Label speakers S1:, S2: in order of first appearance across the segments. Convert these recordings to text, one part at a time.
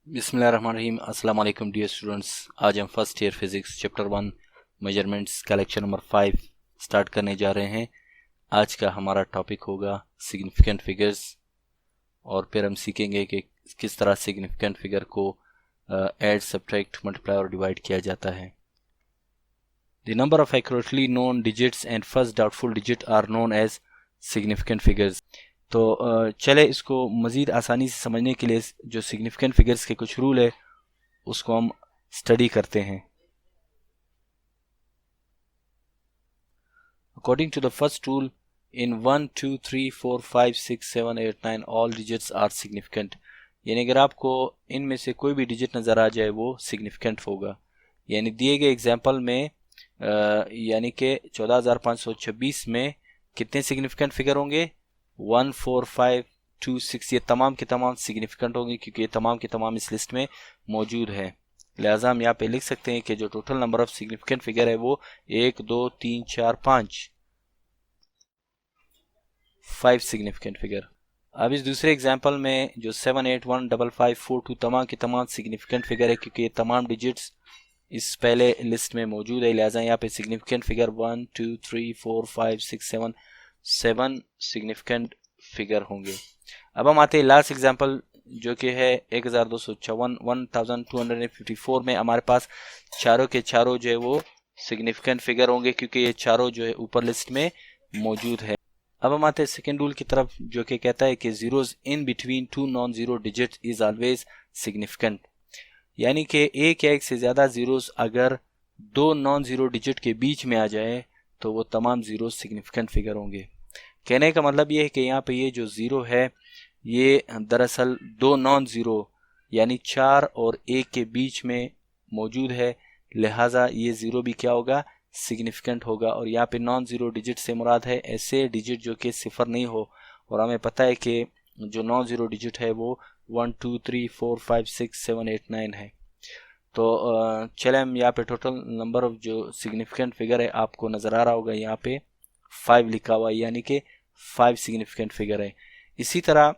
S1: बिस्मिल्लाहिर्रहमानिर्रहीम। अस्सलाम वालेकुम डियर स्टूडेंट्स। आज हम first year physics chapter 1 measurements का लेक्चर नंबर 5 स्टार्ट करने जा रहे हैं। आज का हमारा टॉपिक होगा सिग्निफिकेंट फिगर्स और फिर हम सीखेंगे कि किस तरह सिग्निफिकेंट फिगर को ऐड, सब्ट्रैक्ट, मल्टीप्लाई और डिवाइड किया जाता है। The number of accurately known digits and first doubtful digit are known as significant figures. तो चले इसको मज़ीद आसानी से समझने के लिए जो सिग्निफिकेंट फिगर्स के कुछ रूल है उसको हम स्टडी करते हैं। According to the first rule, in 1 2 3 4 5 6 7 8 9 all digits are significant. यानी अगर आपको इनमें से कोई भी डिजिट नज़र आ जाए वो सिग्निफिकेंट होगा। यानी दिए गए एग्जांपल में यानी कि 14,526 में कितने सिग्निफिकेंट फिगर होंगे? 1 4 5 2 6। ये तमाम के तमाम सिग्निफिकेंट होंगे क्योंकि ये तमाम के तमाम इस लिस्ट में मौजूद है। लिहाजा हम यहाँ पे लिख सकते हैं कि जो total number of significant figure है वो 1 2 3 4 5 सिग्निफिकेंट फिगर। अब इस दूसरे एग्जांपल में जो 7 8 1 5 5 4 2 तमाम के तमाम सिग्निफिकेंट फिगर है क्योंकि ये तमाम डिजिट्स इस पहले लिस्ट में मौजूद है। लिहाजा यहाँ पे सिग्निफिकेंट फिगर 1 2 3 4 5 6 7 सिग्निफिकेंट फिगर होंगे। अब हम आते हैं लास्ट एग्जांपल जो कि है 1254 1254 में हमारे पास चारों के चारों जो है वो सिग्निफिकेंट फिगर होंगे क्योंकि ये चारों जो है ऊपर लिस्ट में मौजूद है। अब हम आते हैं सेकेंड रूल की तरफ जो कि कहता है कि zeros in between two non zero digit is always significant. यानी कि एक या एक से ज़्यादा ज़ीरोस अगर दो नॉन ज़ीरो डिजिट के बीच में आ जाए तो वो तमाम ज़ीरो सिग्निफिकेंट फिगर होंगे। कहने का मतलब ये है कि यहाँ पे ये जो ज़ीरो है ये दरअसल दो नॉन ज़ीरो यानी 4 और 1 के बीच में मौजूद है। लिहाजा ये ज़ीरो भी क्या होगा? सिग्निफिकेंट होगा। और यहाँ पे नॉन ज़ीरो डिजिट से मुराद है ऐसे डिजिट जो कि सिफर नहीं हो। और हमें पता है कि जो नॉन ज़ीरो डिजिट है वो 1 2 3 4 5 6 7 8 9 है। तो चले हम यहाँ पे टोटल नंबर ऑफ जो सिग्निफिकेंट फिगर है आपको नज़र आ रहा होगा यहाँ पे 5 लिखा हुआ है यानी कि 5 सिग्निफिकेंट फिगर है। इसी तरह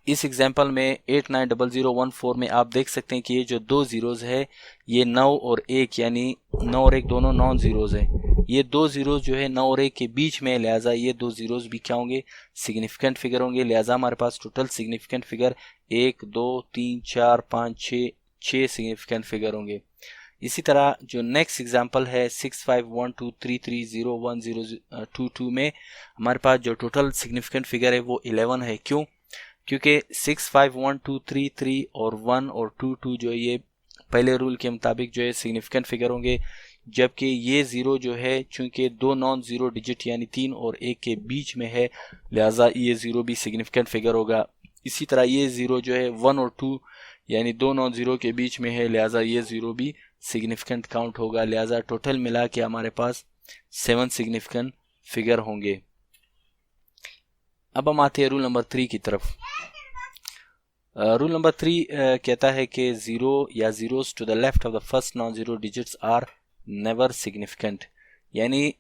S1: इस एग्जांपल में 890014 में आप देख सकते हैं कि ये जो दो ज़ीरोज़ है ये 9 और 1 यानी 9 और 1 दोनों नॉन ज़ीरोज़ हैं। ये दो ज़ीरोज़ जो है 9 और 1 के बीच में, लिहाजा ये दो ज़ीरोज़ भी क्या होंगे? सिग्निफिकेंट फिगर होंगे। लिहाजा हमारे पास total significant figure 1 2 3 4 5 6 significant figure होंगे। इसी तरह जो नेक्स्ट एग्जांपल है 651233010022 में हमारे पास जो टोटल सिग्निफिकेंट फिगर है वो 11 है। क्यों? क्योंकि 651233 और 1 और 2 जो है ये पहले रूल के मुताबिक जो है सिग्निफिकेंट फिगर होंगे, जबकि ये ज़ीरो जो है चूंकि दो नॉन ज़ीरो डिजिट यानी 3 और 1 के बीच में है लिहाजा ये ज़ीरो भी सिग्निफिकेंट फिगर होगा। इसी तरह ये ज़ीरो जो है 1 और 2 यानी दो नॉन ज़ीरो के बीच में है लिहाजा ये ज़ीरो भी सिग्निफिकेंट काउंट होगा। लिहाजा टोटल मिला के हमारे पास 7 सिग्निफिकेंट फिगर होंगे। अब हम आते हैं रूल नंबर 3 की तरफ। रूल नंबर 3 कहता है कि ज़ीरो या zeros to the left of the first non zero digits are never significant. यानी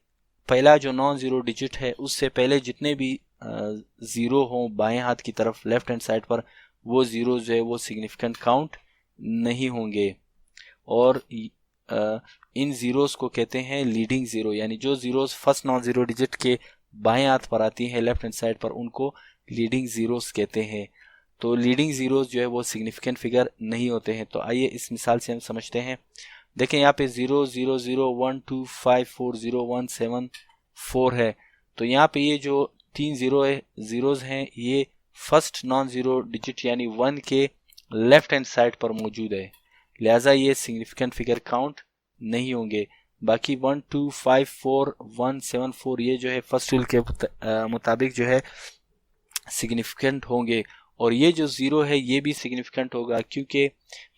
S1: पहला जो नॉन ज़ीरो डिजिट है उससे पहले जितने भी ज़ीरो हों बाएं हाथ की तरफ लेफ्ट हैंड साइड पर वो ज़ीरो जो है वो सिग्निफिकेंट काउंट नहीं होंगे। और इन ज़ीरोस को कहते हैं लीडिंग ज़ीरो। यानी जो zeros first non zero digit के बाएं हाथ पर आती हैं लेफ्ट हैंड साइड पर उनको लीडिंग ज़ीरोस कहते हैं। तो लीडिंग ज़ीरोस जो है वो सिग्निफिकेंट फिगर नहीं होते हैं। तो आइए इस मिसाल से हम समझते हैं। देखें यहाँ पे 0 0 0 1 2 5 4 0 1 7 4 है। तो यहाँ पे ये जो तीन ज़ीरोज़ हैं ये फर्स्ट नॉन ज़ीरो डिजिट यानी 1 के लेफ्ट हैंड साइड पर मौजूद है। लिहाजा ये सिग्निफिकेंट फिगर काउंट नहीं होंगे। बाकी 1 2 5 4 1 7 4 ये जो है फर्स्ट रूल के मुताबिक जो है सिग्निफिकेंट होंगे। और ये जो ज़ीरो है ये भी सिग्निफिकेंट होगा क्योंकि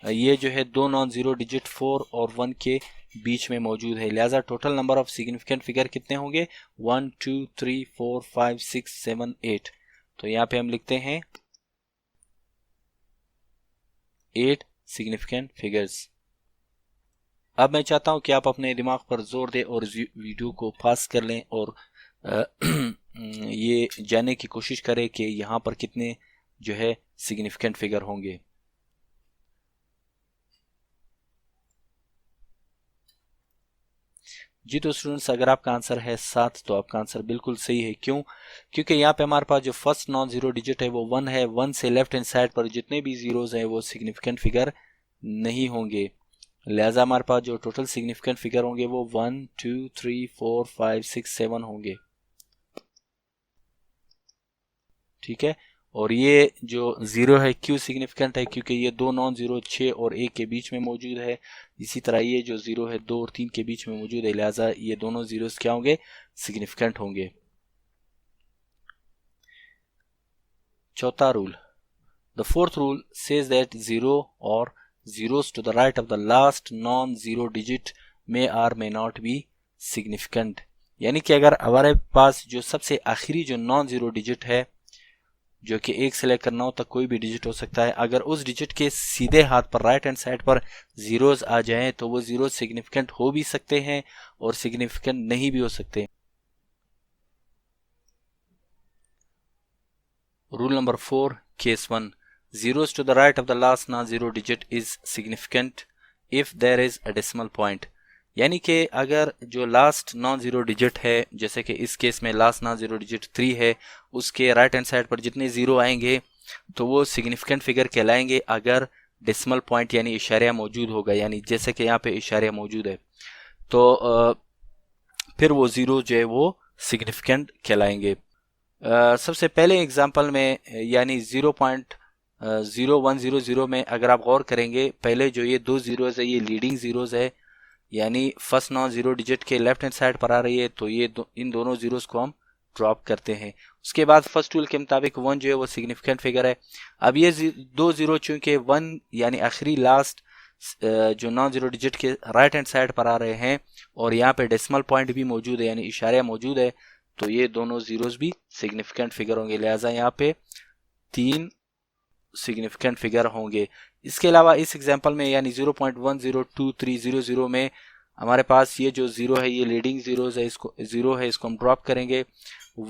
S1: ये जो है दो नॉन ज़ीरो डिजिट 4 और 1 के बीच में मौजूद है। लिहाजा total number of significant figure कितने होंगे? 1 2 3 4 5 6 7 8। तो यहाँ पे हम लिखते हैं 8 सिग्निफिकेंट फिगर्स। अब मैं चाहता हूँ कि आप अपने दिमाग पर जोर दें और वीडियो को पास कर लें और ये जानने की कोशिश करें कि यहाँ पर कितने जो है सिग्निफिकेंट फिगर होंगे। जी तो स्टूडेंट्स, अगर आपका आंसर है 7 तो आपका आंसर बिल्कुल सही है। क्यों? क्योंकि यहाँ पे हमारे पास जो फर्स्ट नॉन जीरो डिजिट है वो 1 है। 1 से लेफ्ट हैंड साइड पर जितने भी जीरोज हैं वो सिग्निफिकेंट फिगर नहीं होंगे, लिहाजा हमारे पास जो टोटल सिग्निफिकेंट फिगर होंगे वो 1 2 3 4 5 6 7 होंगे। ठीक है, और ये जो जीरो है क्यों सिग्निफिकेंट है? क्योंकि ये दो नॉन जीरो 6 और 1 के बीच में मौजूद है। इसी तरह ये जो जीरो है 2 और 3 के बीच में मौजूद है, लिहाजा ये दोनों जीरोस क्या होंगे? सिग्निफिकेंट होंगे। चौथा rule, the fourth rule says that zero और zeros to the right of the last non-zero digit may or may not be significant। यानी कि अगर हमारे पास जो सबसे आखिरी जो नॉन जीरो डिजिट है, जो कि 1 से लेकर 9 तक कोई भी डिजिट हो सकता है, अगर उस डिजिट के सीधे हाथ पर राइट हैंड साइड पर जीरोस आ जाएं तो वो जीरो सिग्निफिकेंट हो भी सकते हैं और सिग्निफिकेंट नहीं भी हो सकते। Rule number 4, case 1, zeros to the right of the last non-zero digit is significant if there is a decimal point। यानी कि अगर जो लास्ट नॉन जीरो डिजिट है, जैसे कि इस केस में लास्ट नॉन जीरो डिजिट 3 है, उसके राइट हैंड साइड पर जितने जीरो आएंगे तो वो सिग्निफिकेंट फिगर कहलाएंगे अगर डेसिमल पॉइंट यानी इशारिया मौजूद होगा। यानी जैसे कि यहाँ पे इशारिया मौजूद है तो फिर वो जीरो जो है वो सिग्निफिकेंट कहलाएंगे। सबसे पहले एग्जांपल में यानी 0.0100 में अगर आप गौर करेंगे, पहले जो ये दो जीरोज है ये लीडिंग जीरोज है, यानी फर्स्ट नॉन जीरो डिजिट के लेफ्ट हैंड साइड पर आ रही है, तो ये इन दोनों जीरोस को हम ड्रॉप करते हैं। उसके बाद फर्स्ट रूल के मुताबिक 1 जो है वो सिग्निफिकेंट फिगर है। अब ये दो जीरो चूंकि 1 यानी आखिरी लास्ट जो नॉन जीरो डिजिट के राइट हैंड साइड पर आ रहे हैं और यहाँ पे डेसिमल पॉइंट भी मौजूद है यानी इशारा मौजूद है, तो ये दोनों जीरोस भी सिग्निफिकेंट फिगर होंगे। लिहाजा यहाँ पे 3 सिग्निफिकेंट फिगर होंगे। इसके अलावा इस एग्जांपल में यानी 0.102300 में हमारे पास ये जो जीरो है ये लीडिंग जीरोज है, इसको जीरो है, इसको हम ड्रॉप करेंगे।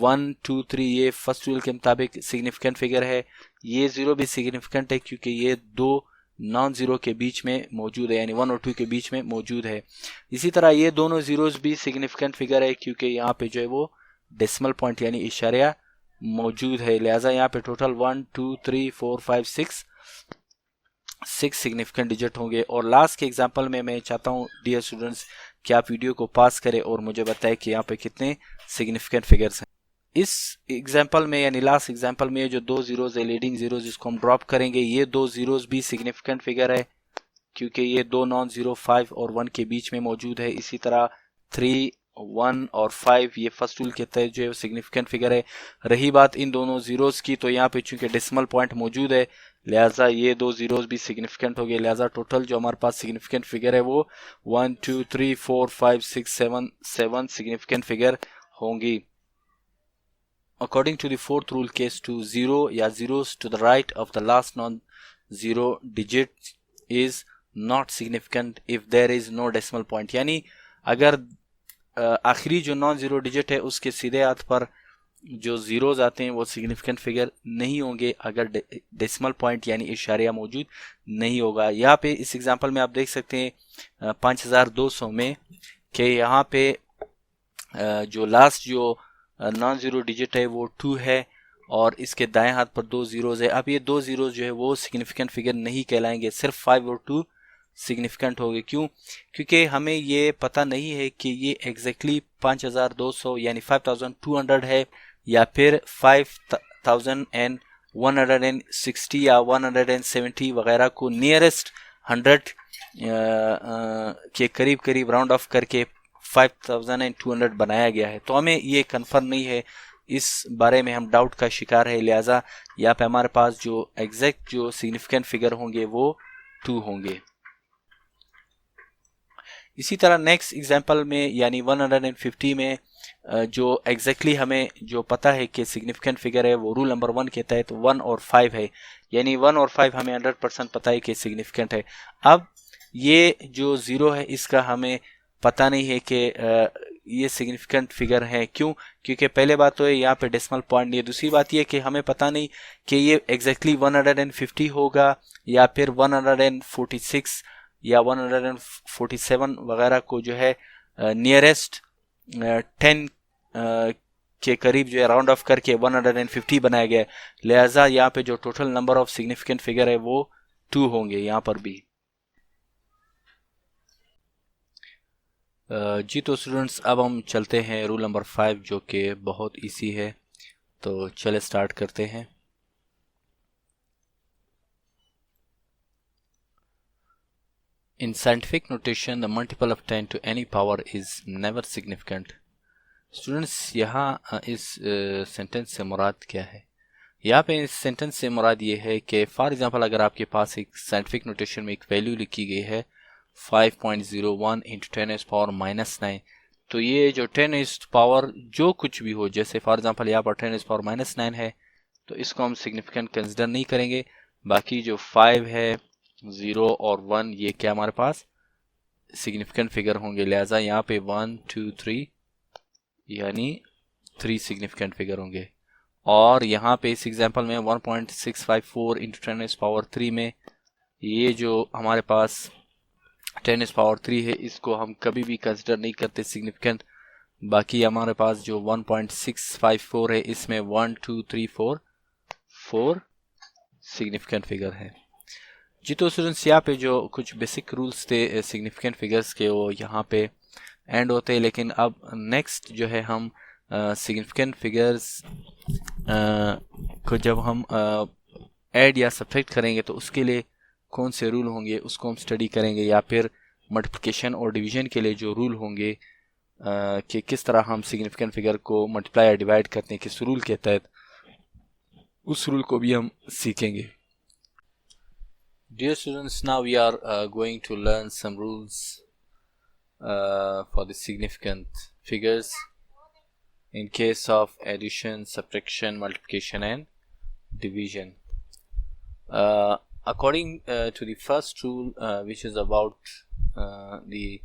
S1: 1 2 3 ये फर्स्ट रूल के मुताबिक सिग्निफिकेंट फिगर है। ये जीरो भी सिग्निफिकेंट है क्योंकि ये दो नॉन जीरो के बीच में मौजूद है यानी 1 और 2 के बीच में मौजूद है। इसी तरह ये दोनों जीरोज भी सिग्निफिकेंट फिगर है क्योंकि यहाँ पे जो है वो डेसिमल पॉइंट यानी इशारिया मौजूद है। लिहाजा यहाँ पे टोटल 1 2 3 4 5 6 सिग्निफिकेंट डिजिट होंगे। और लास्ट के एग्जांपल में मैं चाहता हूँ डियर स्टूडेंट्स कि आप वीडियो को पास करें और मुझे बताएं कि यहाँ पे कितने सिग्निफिकेंट फिगर्स हैं। इस एग्जांपल में यानी लास्ट एग्जांपल में जो दो जीरोज है लीडिंग जीरोज, जिसको हम ड्रॉप करेंगे, ये दो जीरोज भी सिग्निफिकेंट फिगर है क्योंकि ये दो नॉन जीरो 5 और 1 के बीच में मौजूद है। इसी तरह 3 1 और 5 ये फर्स्ट रूल के तहत जो है सिग्निफिकेंट फिगर है। रही बात इन दोनों जीरोस की, तो यहाँ पे चूंकि डेसिमल पॉइंट मौजूद है लिहाजा ये दो जीरोस भी सिग्निफिकेंट हो गए। लिहाजा टोटल जो हमारे पास सिग्निफिकेंट फिगर है वो 1 2 3 4 5 6 7 सिग्निफिकेंट फिगर होंगी। According to the fourth rule case 2, zero या zeros to the right of the last non zero digit is not significant if there is no decimal point. यानी अगर आखिरी जो नॉन जीरो डिजिट है उसके सीधे हाथ पर जो जीरोज आते हैं वो सिग्निफिकेंट फिगर नहीं होंगे अगर डेसिमल पॉइंट यानी इशारिया मौजूद नहीं होगा। यहाँ पे इस एग्जांपल में आप देख सकते हैं 5200 में कि यहाँ पे जो लास्ट जो नॉन जीरो डिजिट है वो 2 है और इसके दाएं हाथ पर दो जीरोज है। अब ये दो जीरोज जो है वो सिग्निफिकेंट फिगर नहीं कहलाएंगे, सिर्फ 5 और 2 सिग्निफिकेंट हो गए। क्यों? क्योंकि हमें ये पता नहीं है कि ये एग्जैक्टली 5200 यानी 5200 है या फिर 5160 या 170 वगैरह को नियरेस्ट 100 के करीब करीब राउंड ऑफ करके 5200 बनाया गया है। तो हमें ये कंफर्म नहीं है, इस बारे में हम डाउट का शिकार है। लिहाजा यहाँ पे हमारे पास जो एग्जैक्ट जो सिग्निफिकेंट फिगर होंगे वो 2 होंगे। इसी तरह नेक्स्ट एग्जांपल में यानी 150 में जो एग्जैक्टली हमें जो पता है कि सिग्निफिकेंट फिगर है वो रूल नंबर 1 के तहत 1 और 5 है, यानी 1 और 5 हमें 100% पता है कि सिग्निफिकेंट है। अब ये जो जीरो है इसका हमें पता नहीं है कि ये सिग्निफिकेंट फिगर है। क्यों? क्योंकि पहले बात तो है यहाँ पे डेसिमल पॉइंट नहीं है, दूसरी बात ये कि हमें पता नहीं कि ये एग्जैक्टली 150 होगा या फिर 146 या 147 वगैरह को जो है नियरेस्ट 10 के करीब जो है राउंड ऑफ करके 150 बनाया गया है, लिहाजा यहाँ पे जो total number of significant figure है वो 2 होंगे यहाँ पर भी। जी तो स्टूडेंट्स अब हम चलते हैं रूल नंबर 5 जो कि बहुत इजी है, तो चले स्टार्ट करते हैं। In scientific notation, the multiple of 10 to any power is never significant. Students यहाँ इस सेंटेंस से मुराद क्या है? यहाँ पे इस सेंटेंस से मुराद ये है कि फॉर एग्जांपल अगर आपके पास एक साइंटिफिक नोटेशन में एक वैल्यू लिखी गई है 5.01 इंटू 10⁻⁹, तो ये जो 10⁻⁻ जो कुछ भी हो, जैसे फॉर एग्जांपल यहाँ पर 10⁻⁹ है तो इसको हम सिग्निफिकेंट कंसिडर नहीं करेंगे। बाकी जो 5 है, 0 और 1 ये क्या हमारे पास सिग्निफिकेंट फिगर होंगे, लिहाजा यहाँ पे 1 2 3 यानी 3 सिग्निफिकेंट फिगर होंगे। और यहाँ पे इस एग्जांपल में 1.654 इंटू 10⁻³ में ये जो हमारे पास 10⁻³ है इसको हम कभी भी कंसिडर नहीं करते सिग्निफिकेंट। बाकी हमारे पास जो 1.654 है इसमें 1 2 3 4 सिग्निफिकेंट फिगर है। जी तो स्टूडेंट्स यहाँ पे जो कुछ बेसिक रूल्स थे सिग्निफिकेंट फिगर्स के वो यहाँ पे एंड होते हैं, लेकिन अब नेक्स्ट जो है हम सिग्निफिकेंट फिगर्स को जब हम ऐड या सब्ट्रैक्ट करेंगे तो उसके लिए कौन से रूल होंगे उसको हम स्टडी करेंगे, या फिर मल्टीप्लिकेशन और डिवीजन के लिए जो रूल होंगे कि किस तरह हम सिग्निफिकेंट फिगर को मल्टीप्लाई या डिवाइड करते हैं किस रूल के तहत, उस रूल को भी हम सीखेंगे। Dear students, now we are going to learn some rules for the significant figures in case of addition, subtraction, multiplication and division. According to the first rule which is about the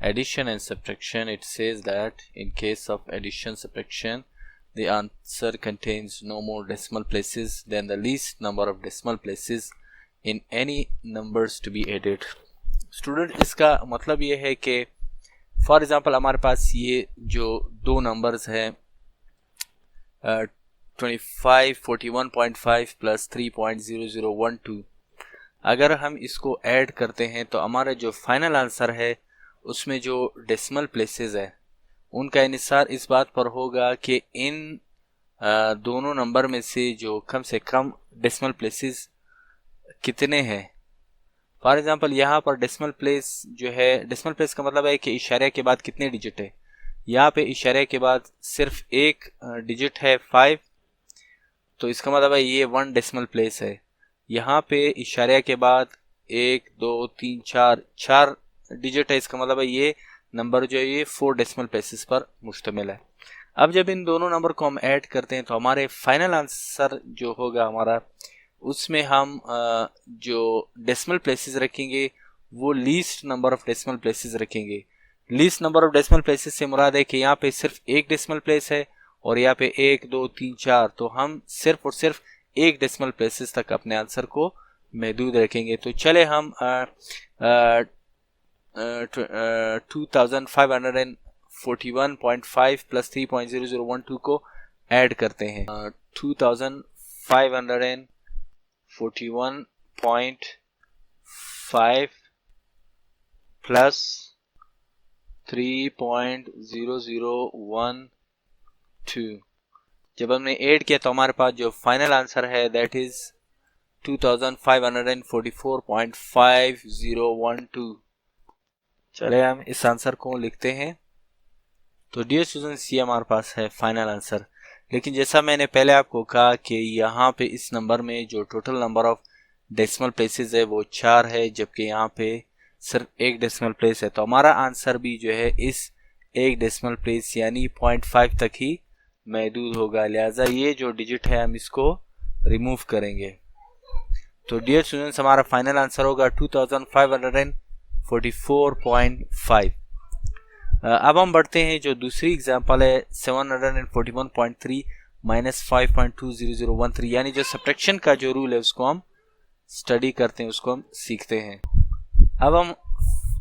S1: addition and subtraction, it says that in case of addition subtraction the answer contains no more decimal places than the least number of decimal places in any numbers to be added. Student इसका मतलब ये है कि for example हमारे पास ये जो दो numbers हैं 25 41.5 प्लस 3.0012, अगर हम इसको ऐड करते हैं तो हमारा जो फाइनल आंसर है उसमें जो डेसिमल प्लेसेस है उनका इन्हिसार इस बात पर होगा कि इन दोनों नंबर में से जो कम से कम डेसिमल प्लेसेस कितने हैं। फॉर एग्जांपल यहाँ पर डेसिमल प्लेस जो है, डेसिमल प्लेस का मतलब है कि इशारे के बाद कितने डिजिट है। यहाँ पे इशारे के बाद सिर्फ एक डिजिट है 5, तो इसका मतलब है ये 1 डेसिमल प्लेस है। यहाँ पे इशारे के बाद 1 2 3 4 डिजिट है, इसका मतलब है ये नंबर जो है ये 4 डेसिमल प्लेसेस पर मुश्तमिल है। अब जब इन दोनों नंबर को हम ऐड करते हैं तो हमारे फाइनल आंसर जो होगा हमारा, उसमें हम जो डेसिमल प्लेसेस रखेंगे वो least number of decimal places रखेंगे। Least number of decimal places से मुराद है कि यहाँ पे सिर्फ एक डेसिमल प्लेस है और यहाँ पे 1 2 3 4, तो हम सिर्फ और सिर्फ एक डेसिमल प्लेसेस तक अपने आंसर को महदूद रखेंगे। तो चले हम 2541.5 प्लस 3.0012 को ऐड करते हैं। 2541.5 प्लस 3.0012 जब हमने ऐड किया तो हमारे पास जो फाइनल आंसर है दैट इज 2544.5012। चले हम इस आंसर को लिखते हैं। तो डियर स्टूडेंट्स ये हमारे पास है फाइनल आंसर, लेकिन जैसा मैंने पहले आपको कहा कि यहाँ पे इस नंबर में जो total number of decimal places है वो 4 है, जबकि यहाँ पे सिर्फ एक डेसिमल प्लेस है। तो हमारा आंसर भी जो है इस एक डेसिमल प्लेस यानी 0.5 तक ही महदूद होगा, लिहाजा ये जो डिजिट है हम इसको रिमूव करेंगे। तो डियर स्टूडेंट्स हमारा फाइनल आंसर होगा 2544.5। अब हम बढ़ते हैं जो दूसरी एग्जांपल है 741.3 माइनस 5.20013, यानी जो सब्ट्रैक्शन का जो रूल है उसको हम स्टडी करते हैं, उसको हम सीखते हैं। अब हम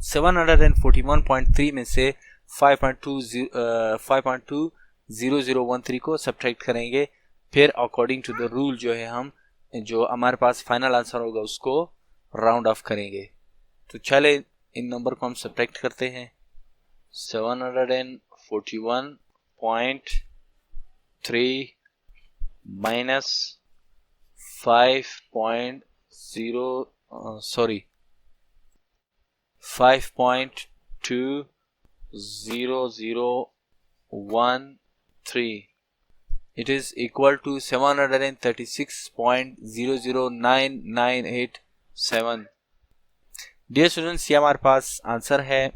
S1: 741.3 में से 5.20013 को सब्ट्रैक्ट करेंगे, फिर अकॉर्डिंग टू द रूल जो है हम जो हमारे पास फाइनल आंसर होगा उसको राउंड ऑफ करेंगे। तो चले इन नंबर को हम सब्ट्रैक्ट करते हैं। 741.3 minus 5.20013, it is equal to 736.009987। Dear students, ये हमारे पास आंसर है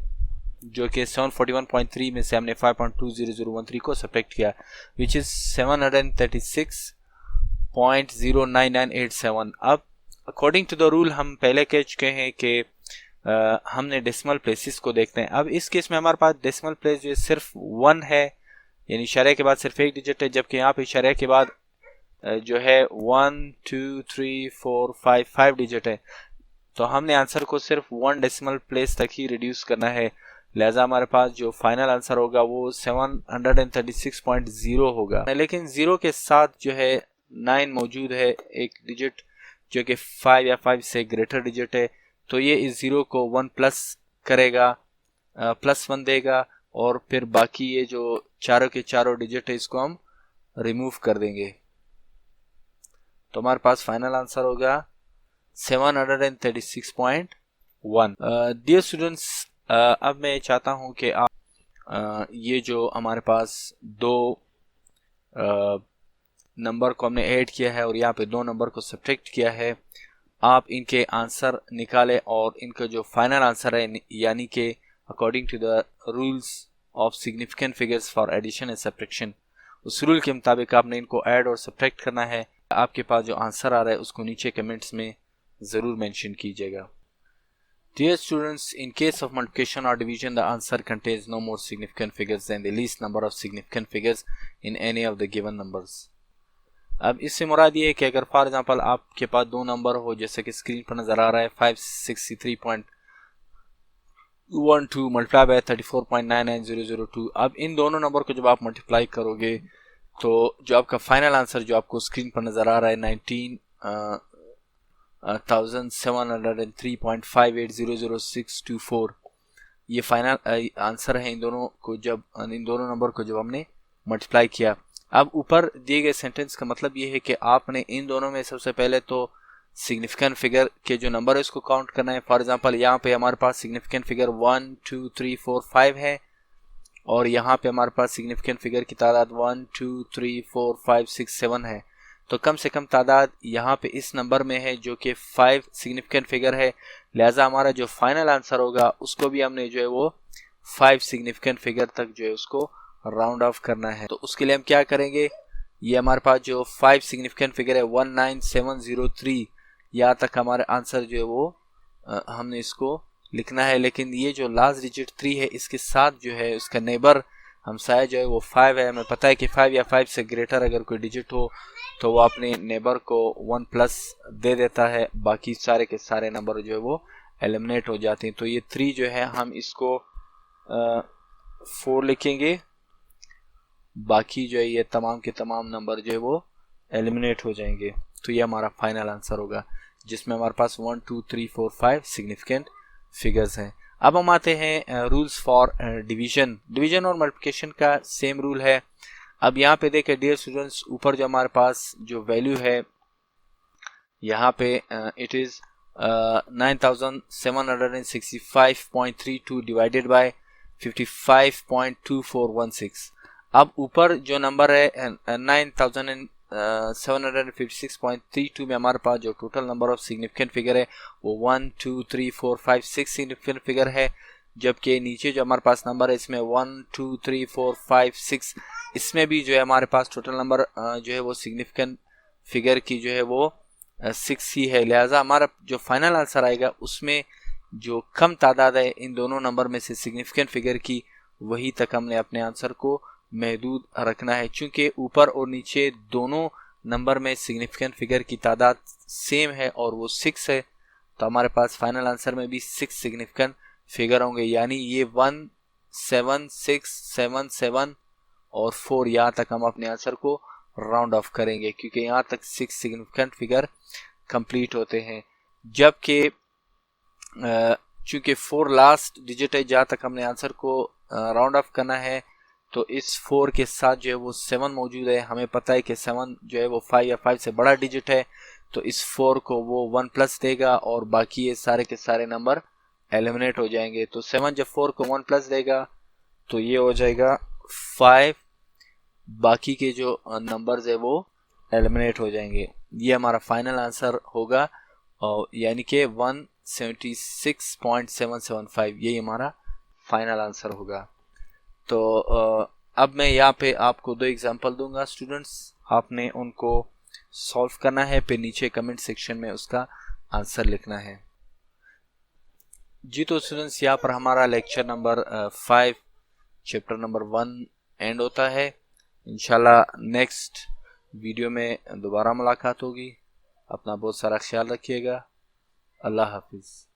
S1: जो कि 741.3 में से हमने 5.20013 को सब्ट्रैक्ट किया, विच इज 736.09987। अब अकॉर्डिंग टू द रूल हम पहले कह चुके हैं कि हमने डेसिमल प्लेसेस को देखते हैं। अब इस केस में हमारे पास डेसिमल प्लेस जो सिर्फ 1 है, यानी इशारे के बाद सिर्फ एक डिजिट है, जबकि यहाँ पे इशारे के बाद जो है 1 2 3 4 5 डिजिट है। तो हमने आंसर को सिर्फ 1 डेसिमल प्लेस तक ही रिड्यूस करना है, लिहाजा हमारे पास जो फाइनल आंसर होगा वो 736.0 होगा। लेकिन 0 के साथ जो है 9 मौजूद है, एक डिजिट जो कि 5 या 5 से ग्रेटर डिजिट है, तो ये इस 0 को 1 प्लस करेगा, +1 देगा, और फिर बाकी ये जो चारों के चारों डिजिट है इसको हम रिमूव कर देंगे। तो हमारे पास फाइनल आंसर होगा 736.1। डियर स्टूडेंट्स, अब मैं चाहता हूं कि आप ये जो हमारे पास दो नंबर को हमने ऐड किया है और यहाँ पे 2 नंबर को सब्ट्रैक्ट किया है, आप इनके आंसर निकालें और इनका जो फाइनल आंसर है, यानी कि according to the rules of significant figures for addition and subtraction, उस रूल के मुताबिक आपने इनको ऐड और सब्ट्रैक्ट करना है। आपके पास जो आंसर आ रहा है उसको नीचे कमेंट्स में ज़रूर मेंशन कीजिएगा। Dear students, in case of multiplication or division, the answer contains no more significant figures than the least number of significant figures in any of the given numbers। अब इससे मुराद ये है कि अगर फॉर एग्जांपल आपके पास 2 number हो, जैसे कि स्क्रीन पर नज़र आ रहा है 563.12 मल्टीप्लाई बाय 34.99002। अब इन दोनों नंबर को जब आप मल्टीप्लाई करोगे तो जो आपका फाइनल आंसर जो आपको स्क्रीन पर नज़र आ रहा है 19,703.58000624, ये फाइनल आंसर है इन दोनों नंबर को जब हमने मल्टीप्लाई किया। अब ऊपर दिए गए सेंटेंस का मतलब ये है कि आपने इन दोनों में सबसे पहले तो सिग्निफिकेंट फिगर के जो नंबर है उसको काउंट करना है। फॉर एग्जांपल यहाँ पे हमारे पास सिग्निफिकेंट फिगर 1 2 3 4 5 है, और यहाँ पे हमारे पास सिग्निफिकेंट फिगर की तादाद 1 2 3 4 5 6 7 है। तो कम से कम तादाद यहाँ पे इस नंबर में है जो कि 5 सिग्निफिकेंट फिगर है, लिहाजा हमारा जो फाइनल आंसर होगा उसको भी हमने जो है वो 5 सिग्निफिकेंट फिगर तक जो है उसको राउंड ऑफ करना है। तो उसके लिए हम क्या करेंगे, ये हमारे पास जो 5 सिग्निफिकेंट फिगर है 19703, यहाँ तक हमारा आंसर जो है वो हमने इसको लिखना है। लेकिन ये जो लास्ट डिजिट 3 है इसके साथ जो है उसका नेबर हमसाया जो है वो 5 है। हमें पता है कि 5 या 5 से ग्रेटर अगर कोई डिजिट हो तो वो अपने नेबर को 1 प्लस दे देता है, बाकी सारे के सारे नंबर जो है वो एलिमिनेट हो जाते हैं। तो ये 3 जो है हम इसको 4 लिखेंगे, बाकी जो है ये तमाम के तमाम नंबर जो है वो एलिमिनेट हो जाएंगे। तो ये हमारा फाइनल आंसर होगा जिसमें हमारे पास 1 2 3 4 5 सिग्निफिकेंट फिगर्स हैं। अब हम आते हैं रूल्स फॉर डिवीजन और मल्टीप्लिकेशन का सेम रूल है। अब यहाँ पे देखें डियर स्टूडेंट्स, ऊपर जो हमारे पास जो वैल्यू है यहाँ पे इट इज़ 9765.32 डिवाइडेड बाय 55.2416। अब ऊपर जो नंबर है 9756.32 में हमारे पास जो total number of significant figure है वो 1 2 3 4 5 6 सिग्निफिकेंट फिगर है, जबकि नीचे जो हमारे पास नंबर है इसमें 1 2 3 4 5 6, इसमें भी जो है हमारे पास टोटल नंबर जो है वो सिग्निफिकेंट फिगर की जो है वो 6 ही है। लिहाजा हमारा जो फाइनल आंसर आएगा उसमें जो कम तादाद है इन दोनों नंबर में से सिग्निफिकेंट फिगर की, वही तक हमने अपने आंसर को महदूद रखना है। चूँकि ऊपर और नीचे दोनों नंबर में सिग्निफिकेंट फिगर की तादाद सेम है और वो 6 है, तो हमारे पास फाइनल आंसर में भी 6 सिग्निफिकेंट फिगर होंगे, यानी ये 1 7, 6, 7, 7 और 4, यहाँ तक हम अपने आंसर को राउंड ऑफ करेंगे क्योंकि यहाँ तक 6 सिग्निफिकेंट फिगर कंप्लीट होते हैं। जबकि चूंकि 4 लास्ट डिजिट है जहाँ तक हमने आंसर को राउंड ऑफ करना है, तो इस 4 के साथ जो है वो 7 मौजूद है। हमें पता है कि 7 जो है वो 5 या 5 से बड़ा डिजिट है, तो इस 4 को वो 1 प्लस देगा और बाकी ये सारे के सारे नंबर एलिमिनेट हो जाएंगे। तो 7 जब 4 को 1 प्लस देगा तो ये हो जाएगा 5, बाकी के जो नंबर्स है वो एलिमिनेट हो जाएंगे। ये हमारा फाइनल आंसर होगा, और यानी कि 176.775 यही हमारा फाइनल आंसर होगा। तो अब मैं यहाँ पे आपको 2 एग्जांपल दूंगा स्टूडेंट्स, आपने उनको सॉल्व करना है, फिर नीचे कमेंट सेक्शन में उसका आंसर लिखना है। जी तो स्टूडेंट्स, यहाँ पर हमारा lecture number 5 chapter number 1 and होता है। इंशाल्लाह नेक्स्ट वीडियो में दोबारा मुलाकात होगी। अपना बहुत सारा ख्याल रखिएगा। अल्लाह हाफिज़।